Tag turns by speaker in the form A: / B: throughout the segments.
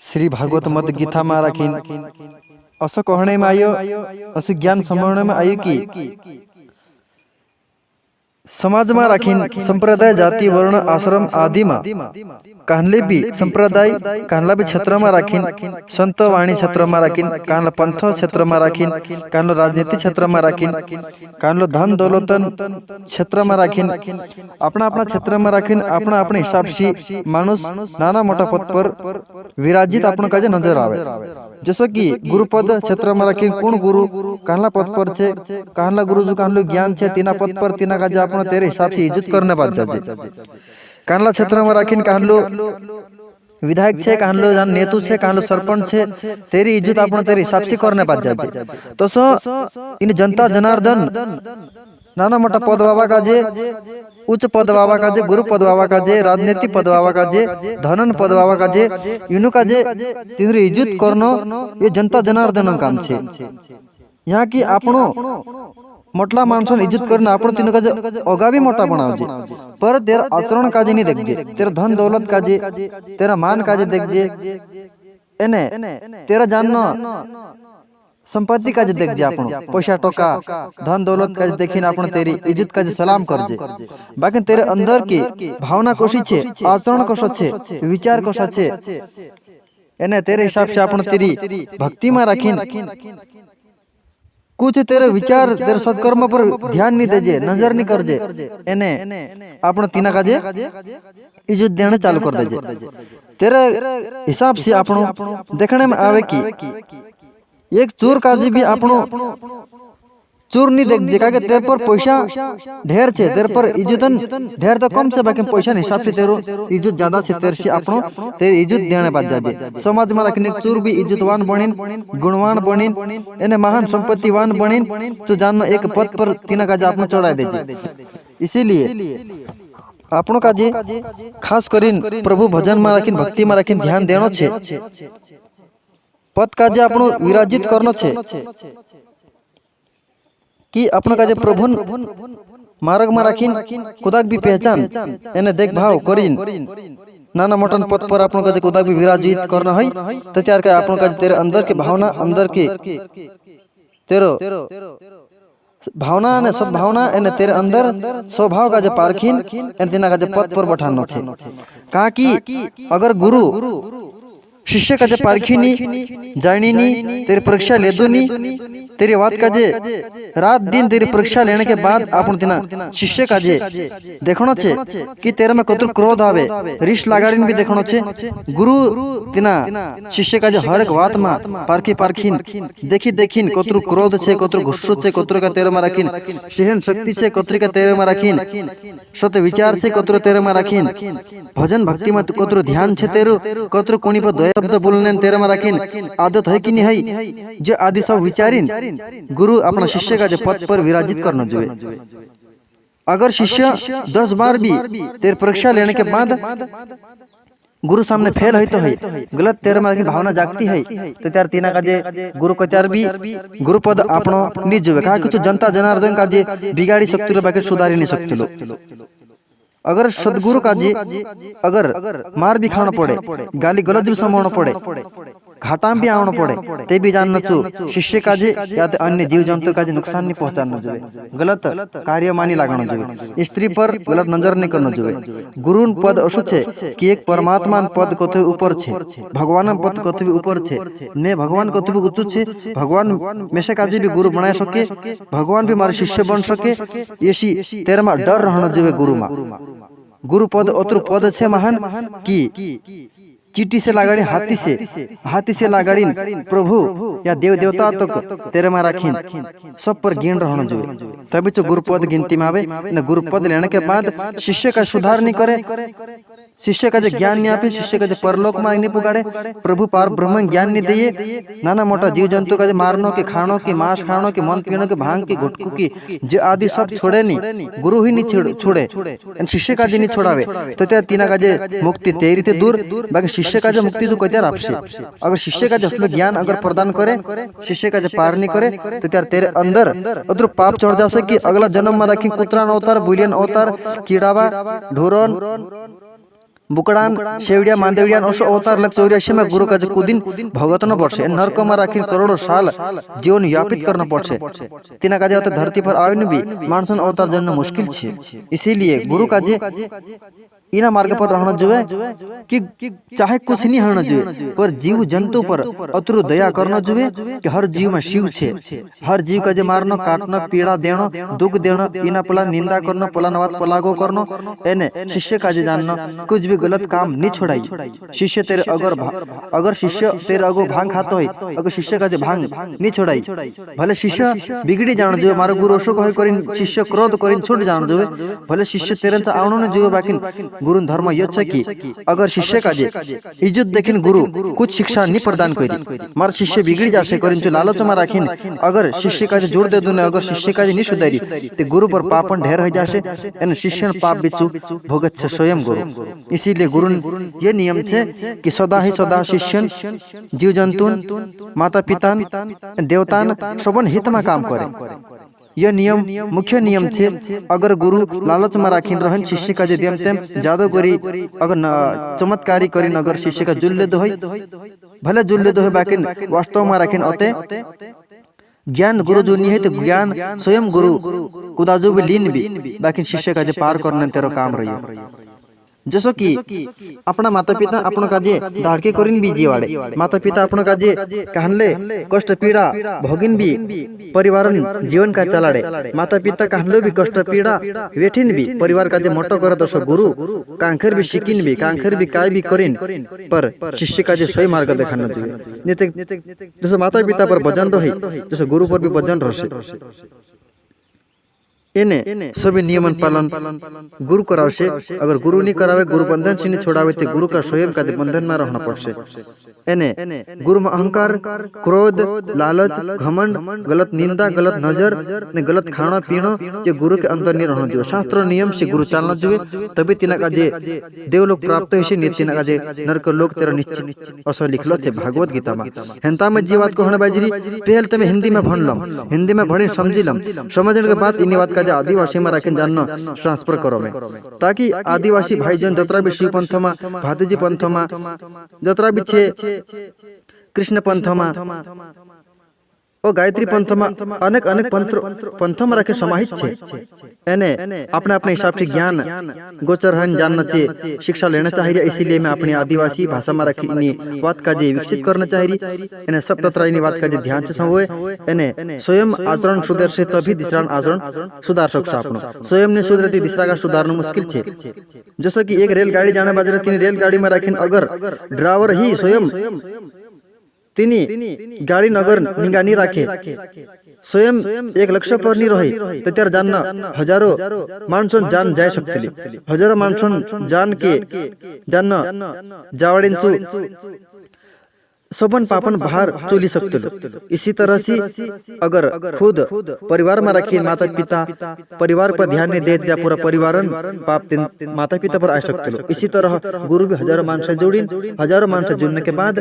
A: श्री भागवत मत गीता में राखीन असं कहणे में आयो असं ज्ञान संभळणे में आयो की समाज में राखीन संप्रदाय जाति वर्ण आश्रम आदि में कहले भी संप्रदाय कहला भी क्षेत्र में राखीन संत वाणी क्षेत्र में राखीन कहला पंथ क्षेत्र में राखीन कहलो राजनीति क्षेत्र में राखीन कहलो धन दौलतन क्षेत्र में राखीन अपना अपना क्षेत्र में राखीन अपना अपने हिसाब से मानुष नाना मोटा पद पर विराजित अपन का नजर आवे। जैसे कि गुरुपद क्षेत्र में राखीन कौन गुरु कहला पद पर छे कहला गुरु जो कहलो ज्ञान छे तीना पद पर तीना का अपन तेरे हिसाब से इज्जत करने बात जाजे। कहला क्षेत्र में राखीन कहलो विधायक छे कहलो जान नेतु छे कहलो सरपंच छे तेरी इज्जत अपन तेरे हिसाब से करने बात जाजे। तो सो इन जनता जनार्दन नाना मोटा पद बाबा का जे उच्च पद बाबा का जे गुरु पद बाबा का जे राजनीति पद बाबा का जे धनन पद बाबा का जे इनु का जे तिनरी इज्जत करनो ये जनता जनार्दन काम छे। यहाँ की आपनो मोटला मानसन इज्जत करना आपण तीन का ओगा भी मोटा बनाओ जे पर तेरा आचरण का जे नहीं देख जे तेरा धन दौलत का जे तेरा मान का जे देख जे एने तेरा जानना संपत्ति का जे देख जे आपण पैसा टोका धन दौलत का जे देखिन आपण तेरी इज्जत का जे सलाम कर जे। बाकी तेरे अंदर की भावना कोशी छे आचरण कोशो छे विचार कोशा छे एने तेरे हिसाब से आपण तेरी भक्ति में राखीन कुछ तेरे विचार तेरे सत्कर्म पर ध्यान नहीं देजे नजर नहीं कर जे एने आपण तीना का जे इज्जत देना चालू कर देजे। तेरे हिसाब से आपण देखने में आवे की एक चोर का जी भी आपनो चोर नहीं देख जे काके तेरे पर पैसा ढेर छे तेरे पर इज्जतन ढेर तो कम छे बाकी पैसा हिसाब से तेरो इज्जत ज्यादा छे तेरे से आपनो तेरी इज्जत देने बात जाजे। समाज में रखने चोर भी इज्जतवान बनिन गुणवान बनिन एने महान संपत्तिवान बनिन तो जानना एक पद पर तीना का आपनो चढ़ा देजे। इसीलिए आपनो का जे खास करिन प्रभु भजन में रखिन भक्ति में रखिन ध्यान देनो छे पद का जे आपनो विराजित करनो छे कि अपना का जे प्रभु मार्ग में राखीन खुदाक भी पहचान एने देख भाव करीन नाना मोटन पद पर आपन का जे खुदाक भी विराजित करना है तो त्यार का आपन का तेरे अंदर की भावना अंदर की तेरो भावना ने सब भावना एने तेरे अंदर स्वभाव का जे पारखीन एने तीना का जे पद पर बैठानो छे। कहा कि अगर गुरु शिष्य का जे पारखीनी जानिनी तेरी परीक्षा ले दूनी तेरी बात का जे रात दिन तेरी परीक्षा लेने के बाद आपन तीना शिष्य का जे देखनो छे कि तेरे में कतुर क्रोध आवे रिश लगाड़ीन भी देखनो छे। गुरु तीना शिष्य का जे हर एक बात में पारखी पारखीन देखी देखीन कतुर क्रोध छे कतुर गुस्सो छे कतुर का तेरे में राखीन सहन शक्ति छे कतुर का तेरे में राखीन सत्य विचार छे कतुर तेरे में राखीन भजन भक्ति में कतुर ध्यान छे तेरो कतुर कोनी पर दया शब्द बोलने तेरे में राखीन आदत है कि नहीं है जो आदि सब विचारिन गुरु अपना शिष्य का जो पद पर विराजित करना चाहिए। अगर शिष्य 10 बार भी तेरे परीक्षा लेने के बाद गुरु सामने फेल है तो है गलत तेरे में भावना जागती है तो त्यार तीना का जे गुरु को त्यार भी गुरु पद आपनो निज जुवे कहा कुछ जनता जनार्दन का जे बिगाड़ी सकते लो बाकी सुधारी नहीं सकते लो। अगर सदगुरु का जी अगर मार भी खाना पड़े गाली गलत भी समाना पड़े घाटा भी आना पड़े ते भी जानना चु शिष्य का जी या तो अन्य जीव जंतु का जी नुकसान नहीं पहुंचाना चाहिए गलत कार्य मानी लगाना चाहिए स्त्री पर गलत नजर नहीं करना चाहिए। गुरु पद अशु छे कि एक परमात्मा पद कथे ऊपर छे भगवान पद कथे ऊपर छे ने भगवान कथे उच्च छे भगवान में से का जी भी गुरु बना सके भगवान भी हमारे शिष्य बन सके ऐसी तेरे में डर रहना चाहिए गुरु में। गुरु पद अतुर पद छे महान की चीटी से लगाड़ी हाथी से लगाड़ी प्रभु या देव देवता तक तेरे में राखीन सब पर गिन रहना चाहिए तभी तो गुरु पद गिनती में आवे न गुरु पद लेने के बाद शिष्य का सुधार नहीं करे शिष्य का जो ज्ञान नहीं आपे शिष्य का जो परलोक में नहीं पुगाड़े प्रभु पार ब्रह्म ज्ञान नहीं दिए नाना मोटा जीव जंतु का जो मारनो के खानो के मांस खानो के मन पीनो के भांग की गुटकू की जो आदि सब छोड़े नहीं गुरु ही नहीं छोड़े शिष्य का जो नहीं छोड़ावे तो त्या तीना का जो मुक्ति तेरी थे दूर बाकी शिष्य का जो मुक्ति जो कहते आपसे अगर शिष्य का जो ज्ञान अगर प्रदान करे शिष्य का जो पार नहीं करे तो त्यार तेरे अंदर उधर पाप चढ़ जा सके अगला जन्म में रखी कुतरा अवतार बुलियन अवतार कीड़ावा ढोरन बुकड़ान शेवड़िया मांदेवियान ओशो अवतार लग 84 में गुरु का जे कुदिन भगत न पड़े नरक में राखिन करोड़ों साल जीवन यापित करना पड़े तिना का जे धरती पर आवन भी मानसन अवतार जन मुश्किल छे। इसीलिए गुरु का जे इना मार्ग पर रहना जुए कि चाहे कुछ नहीं होना जुए पर जीव जंतु पर अतुरु दया करना जुए कि हर जीव में शिव छे। हर जीव का जे मारना काटना पीड़ा देना दुख देना इना पला निंदा करना पलानवाद पलागो करना एने शिष्य का जे जानना कुछ भी गलत काम नहीं छोड़ाई। शिष्य तेरे अगर शिष्य तेरे अगो भांग खाता है अगर शिष्य का जे भांग नहीं छोड़ाई भले शिष्य बिगड़ी जान जो मारो गुरु अशोक है करिन शिष्य क्रोध करिन छूट जान जो भले शिष्य तेरे से आवनो ने जो बाकी गुरु धर्म ये छे कि अगर शिष्य का जे इज्जत देखिन गुरु कुछ शिक्षा नहीं प्रदान करी मार शिष्य बिगड़ी जासे करिन जो लालच में राखिन अगर शिष्य का जे जोड़ दे दुने अगर शिष्य का जे नहीं सुधारी ते गुरु पर पापन ढेर हो जासे एन शिष्य पाप बिचु भोगत छे स्वयं गुरु। इसीलिए गुरु ये नियम छे कि सदा ही सदा शिष्य जीव जंतु माता पिता देवतान सबन हित में काम करे। यह नियम मुख्य नियम छे। अगर गुरु लालच में राखिन रहन शिष्य का जे देम तेम जादू करी अगर चमत्कारी करिन अगर शिष्य का जुल्ले दो भले जुल्ले दो बाकी वास्तव में राखिन अते ज्ञान गुरु जो नहीं है तो ज्ञान स्वयं गुरु कुदाजु भी लीन भी बाकी शिष्य का जे पार करने तेरो काम रही। जसो कि अपना माता पिता अपन काजे दाड़के करिन भी जीवाड़े माता पिता अपन काजे कहले कष्ट पीड़ा भोगिन भी परिवार जीवन का चलाड़े माता पिता कहले भी कष्ट पीड़ा वेठिन भी परिवार काजे मोटो कर दस गुरु कांखेर भी शिकिन भी कांखेर भी काय भी करिन पर शिष्य काजे सही मार्ग देखाना चाहिए निते जैसे माता पिता पर वजन रही जैसे गुरु पर भी वजन रहे एने सभी नियमन पालन गुरु करावे। अगर गुरु नहीं करावे गुरु बंधन से नहीं छोड़ावे तो गुरु का स्वयं का बंधन में रहना पड़से। एने गुरु में अहंकार क्रोध लालच घमंड गलत निंदा गलत नजर ने गलत खाना पीना ये गुरु के अंदर नहीं रहना चाहिए। शास्त्र नियम से गुरु चलना चाहिए तभी तिना का जे देवलोक प्राप्त होइसे नहीं तिना का जे नरक लोक तेरा निश्चित असो लिखलो छे भागवत गीता में। हेंता में जी बात कहना बाजरी पहल तमे हिंदी में भणलम हिंदी में भणी समझिलम समझने के बाद इनी बात का आदिवासी में राखिन जानना ट्रांसफर करो में ताकि आदिवासी भाई जन जतरा भी शिव पंथ में भातीजी पंथ में जतरा भी छे कृष्ण पंथ में और गायत्री पंथ में अनेक अनेक पंथ में रखे समाहित छे एने अपने अपने हिसाब से ज्ञान गोचर हन जानना चाहिए शिक्षा लेना चाहिए। इसीलिए मैं अपनी आदिवासी भाषा में रखी इन्हीं बात का जे विकसित करना चाहिए इन्हें सब तत्र इन्हीं बात का जे ध्यान से समझे इन्हें स्वयं आचरण सुधर से तभी दूसरा आचरण सुधार सकता अपना स्वयं ने सुधरती दूसरा का सुधारना मुश्किल छे। जैसे कि एक रेलगाड़ी जाने बाजार तीन रेलगाड़ी में रखी अगर ड्राइवर ही स्वयं तिनी गाड़ी नगर निगरानी राखे स्वयं एक लक्ष्य पर नहीं रहे तो त्यार जानना हजारों मानसन जान जाय सकते हजारों मानसन जान के जानना जावड़िंचु सबन पापन बाहर चोली सकते। इसी तरह से अगर खुद परिवार में रखी माता पिता परिवार पर ध्यान नहीं दे दिया पूरा परिवार पाप माता पिता पर आ सकते। इसी तरह गुरु भी हजारों मानस जोड़िन हजारों मानस जुड़ने के बाद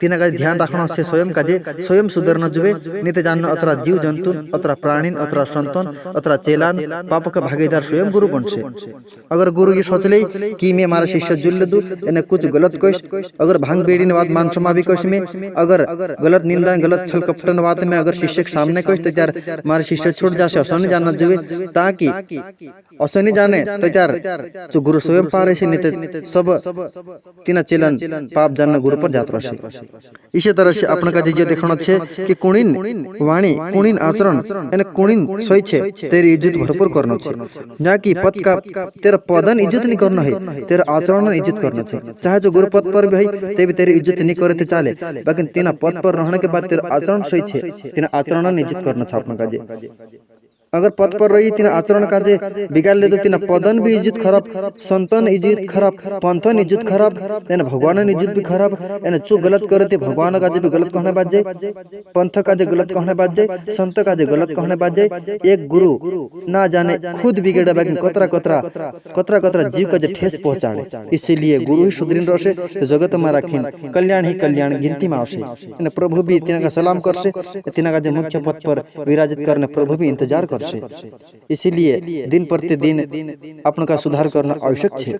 A: तीन का ध्यान रखना से स्वयं का स्वयं सुधरना जुए नहीं तो जानना अतरा जीव जंतु अतरा प्राणी अतरा संतन अतरा चेलान पाप का भागीदार स्वयं गुरु बन से। अगर गुरु ये सोच ले कि मैं हमारा शिष्य जुल दू इन्हें कुछ गलत कोई अगर भांग बेड़ी बाद मान समावि में अगर गलत निंदा गलत छल कपटन बात में अगर शिष्य के सामने कोई तो यार हमारे शिष्य छूट जासे असो नहीं जानना चाहिए ताकि असो नहीं जाने तो यार जो गुरु स्वयं पा रहे नहीं सब तीन चेलन पाप जानना गुरु पर जात रहे। इसी तरह से अपने का जो देखना छे कि कुणीन वाणी कुणीन आचरण यानी कुणीन सोई छे तेरी इज्जत भरपूर करना छे ना कि पद का तेरा पदन इज्जत नहीं करना है तेरा आचरण इज्जत करना छे। चाहे जो गुरु पद पर भी है ते भी तेरी इज्जत नहीं करे चले लेकिन तीना पद पर रहने के बाद तेरा आचरण सही छे तीना आचरण इज्जत करना छे अपना काजे। अगर पद पर रही तीन आचरण का जे बिगाड़ ले तो तीन पदन भी इज्जत खराब संतन इज्जत खराब पंथन इज्जत खराब यानी भगवान इज्जत भी खराब यानी जो गलत करे थे भगवान का जे भी गलत कहने बात जाए पंथ का जे गलत कहने बात जाए संत का जे गलत कहने बात जाए एक गुरु ना जाने खुद बिगड़े बाकी कतरा कतरा कतरा कतरा जीव का जे ठेस पहुंचाड़े। इसीलिए गुरु ही सुदृढ़ रहे तो जगत में रखीन कल्याण ही कल्याण गिनती में आवश्यक प्रभु भी तीन का सलाम कर से तीन का जे मुख्य पद पर विराजित करने प्रभु भी इंतजार कर। इसीलिए दिन प्रतिदिन अपने का सुधार करना आवश्यक है।